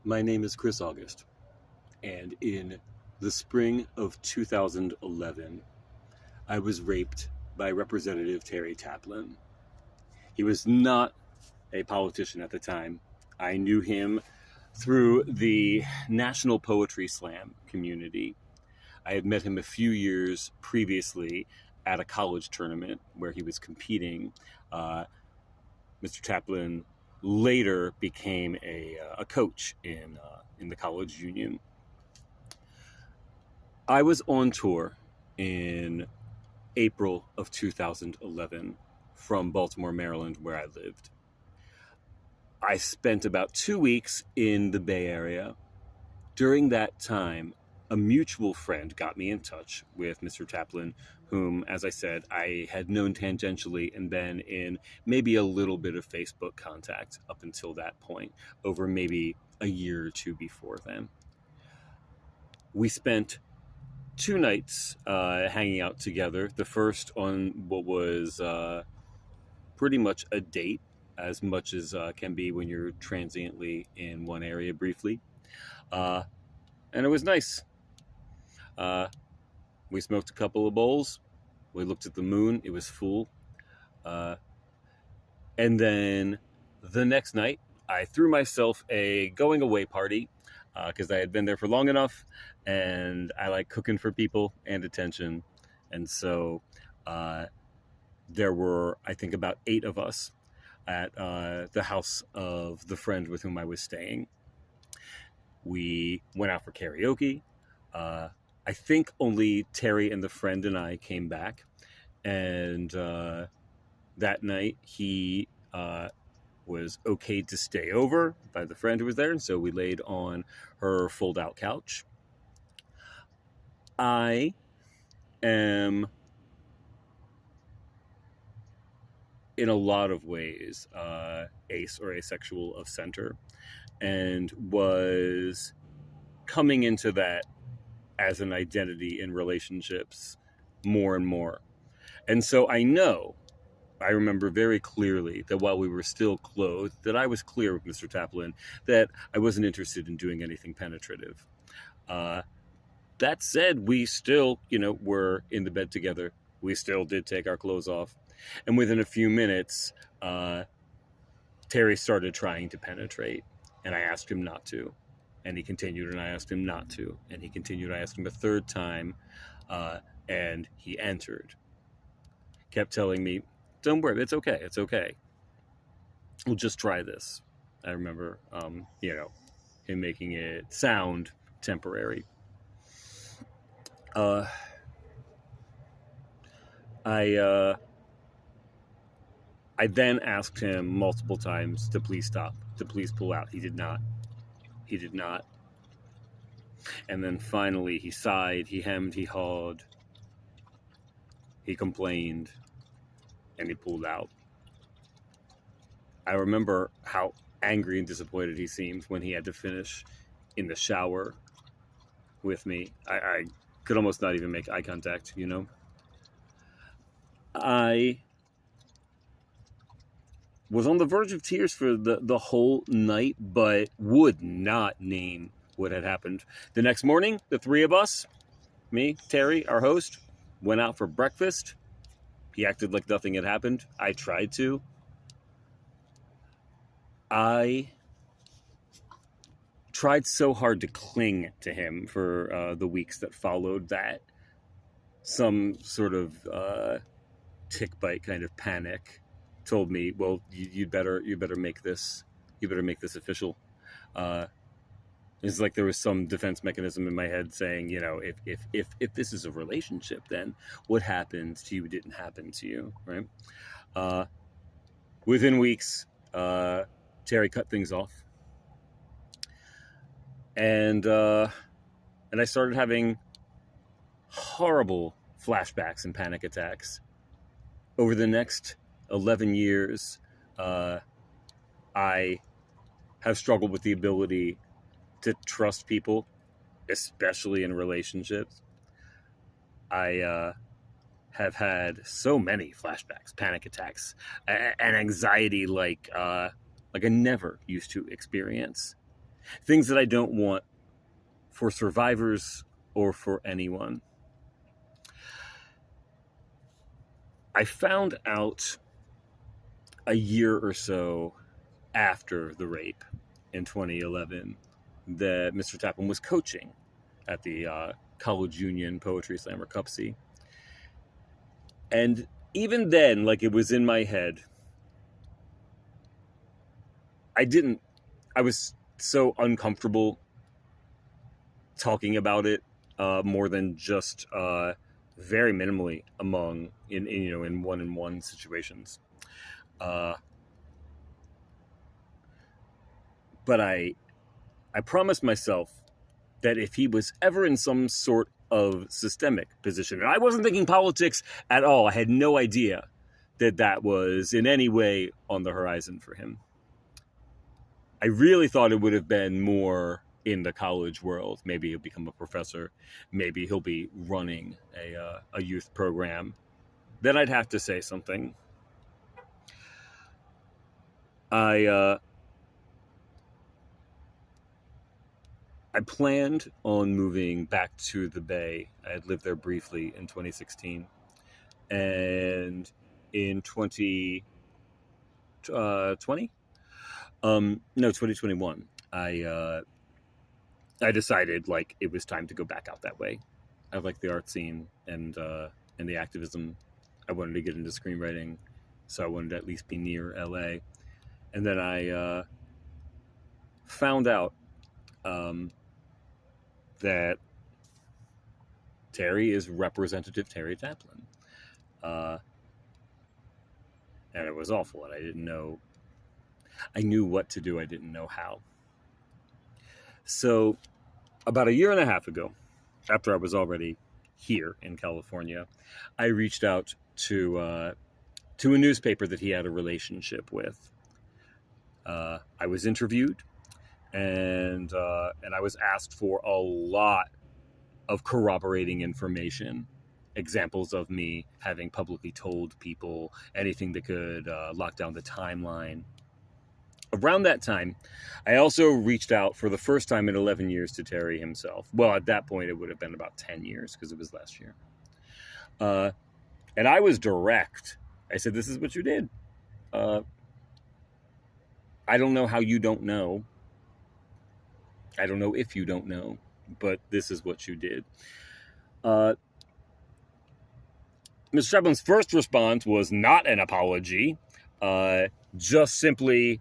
My name is Chris August, and in the spring of 2011, I was raped by Representative Terry Taplin. He was not a politician at the time. I knew him through the National Poetry Slam community. I had met him a few years previously at a college tournament where he was competing. Mr. Taplin later became a coach in the college union. I was on tour in April of 2011 from Baltimore, Maryland, where I lived. I spent about 2 weeks in the Bay Area. During that time, a mutual friend got me in touch with Mr. Taplin, whom, as I said, I had known tangentially and been in maybe a little bit of Facebook contact up until that point, over maybe a year or two before then. We spent 2 nights hanging out together. The first on what was pretty much a date, as much as can be when you're transiently in one area briefly. And it was nice. We smoked a couple of bowls. We looked at the moon. It was full. And then the next night, I threw myself a going away party because I had been there for long enough, and I like cooking for people and attention. And so there were, I think, about 8 of us at the house of the friend with whom I was staying. We went out for karaoke. I think only Terry and the friend and I came back. And that night he was okay to stay over by the friend who was there. And so we laid on her fold-out couch. I am, in a lot of ways, ace or asexual of center, and was coming into that as an identity in relationships more and more. And so I remember very clearly that while we were still clothed, that I was clear with Mr. Taplin that I wasn't interested in doing anything penetrative. That said, we still, were in the bed together. We still did take our clothes off. And within a few minutes, Terry started trying to penetrate, and I asked him not to. And he continued, and I asked him not to. And he continued. I asked him a third time, and he entered. Kept telling me, don't worry, it's okay, it's okay. We'll just try this. I remember, him making it sound temporary. I then asked him multiple times to please stop, to please pull out. He did not. And then finally he sighed, he hemmed, he hawed, he complained, and he pulled out. I remember how angry and disappointed he seemed when he had to finish in the shower with me. I could almost not even make eye contact, I was on the verge of tears for the whole night, but would not name what had happened. The next morning, the 3 of us, me, Terry, our host, went out for breakfast. He acted like nothing had happened. I tried to. I tried so hard to cling to him for the weeks that followed that some sort of tick bite kind of panic told me, well, you better make this official. It's like there was some defense mechanism in my head saying, if this is a relationship, then what happens to you didn't happen to you, right? Within weeks, Terry cut things off, and I started having horrible flashbacks and panic attacks. Over the next 11 years, I have struggled with the ability to trust people, especially in relationships. I have had so many flashbacks, panic attacks, and anxiety like I never used to experience. things that I don't want for survivors or for anyone. I found out a year or so after the rape in 2011 that Mr. Taplin was coaching at the College Union Poetry Slammer Cup C. And even then, like, it was in my head. I was so uncomfortable talking about it more than just very minimally in one-on-one situations. But I promised myself that if he was ever in some sort of systemic position, and I wasn't thinking politics at all, I had no idea that was in any way on the horizon for him. I really thought it would have been more in the college world. Maybe he'll become a professor. Maybe he'll be running a youth program. Then I'd have to say something. I planned on moving back to the Bay. I had lived there briefly in 2016. And in 2020? 2021. I decided, like, it was time to go back out that way. I like the art scene and the activism. I wanted to get into screenwriting, so I wanted to at least be near LA. And then I found out that Terry is Representative Terry Taplin. And it was awful, and I didn't know. I knew what to do, I didn't know how. So about a year and a half ago, after I was already here in California, I reached out to a newspaper that he had a relationship with. I was interviewed, and I was asked for a lot of corroborating information, examples of me having publicly told people, anything that could lock down the timeline. Around that time, I also reached out for the first time in 11 years to Terry himself. Well, at that point, it would have been about 10 years because it was last year. And I was direct. I said, this is what you did. I don't know how you don't know. I don't know if you don't know, but this is what you did. Mr. Taplin's first response was not an apology, just simply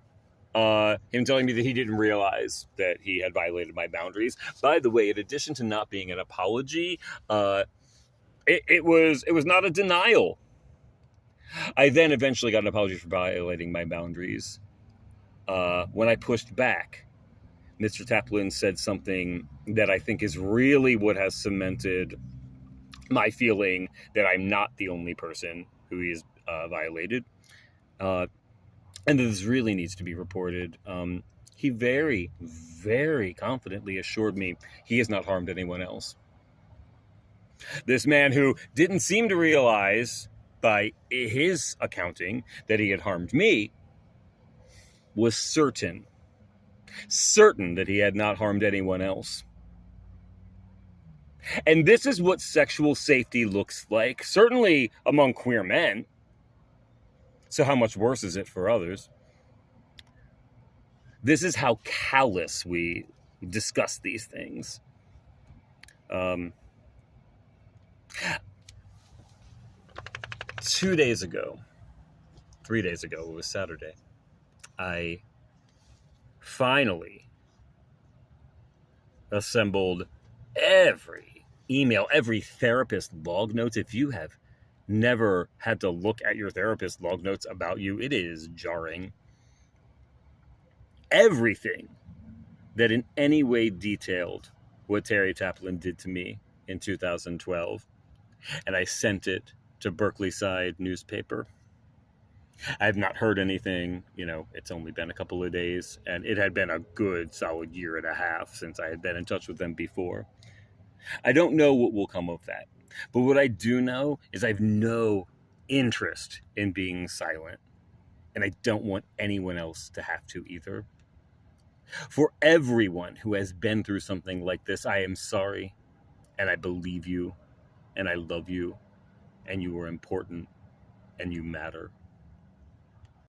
him telling me that he didn't realize that he had violated my boundaries. By the way, in addition to not being an apology, it was not a denial. I then eventually got an apology for violating my boundaries. When I pushed back, Mr. Taplin said something that I think is really what has cemented my feeling that I'm not the only person who he has violated. And this really needs to be reported. He very, very confidently assured me he has not harmed anyone else. This man who didn't seem to realize, by his accounting, that he had harmed me, was certain that he had not harmed anyone else. And this is what sexual safety looks like, certainly among queer men. So how much worse is it for others? This is how callous we discuss these things. 3 days ago, it was Saturday, I finally assembled every email, every therapist log notes. If you have never had to look at your therapist log notes about you, it is jarring. Everything that in any way detailed what Terry Taplin did to me in 2012. And I sent it to Berkeley Side newspaper. I have not heard anything. It's only been a couple of days, and it had been a good solid year and a half since I had been in touch with them before. I don't know what will come of that. But what I do know is I have no interest in being silent. And I don't want anyone else to have to either. For everyone who has been through something like this, I am sorry, and I believe you, and I love you, and you are important, and you matter.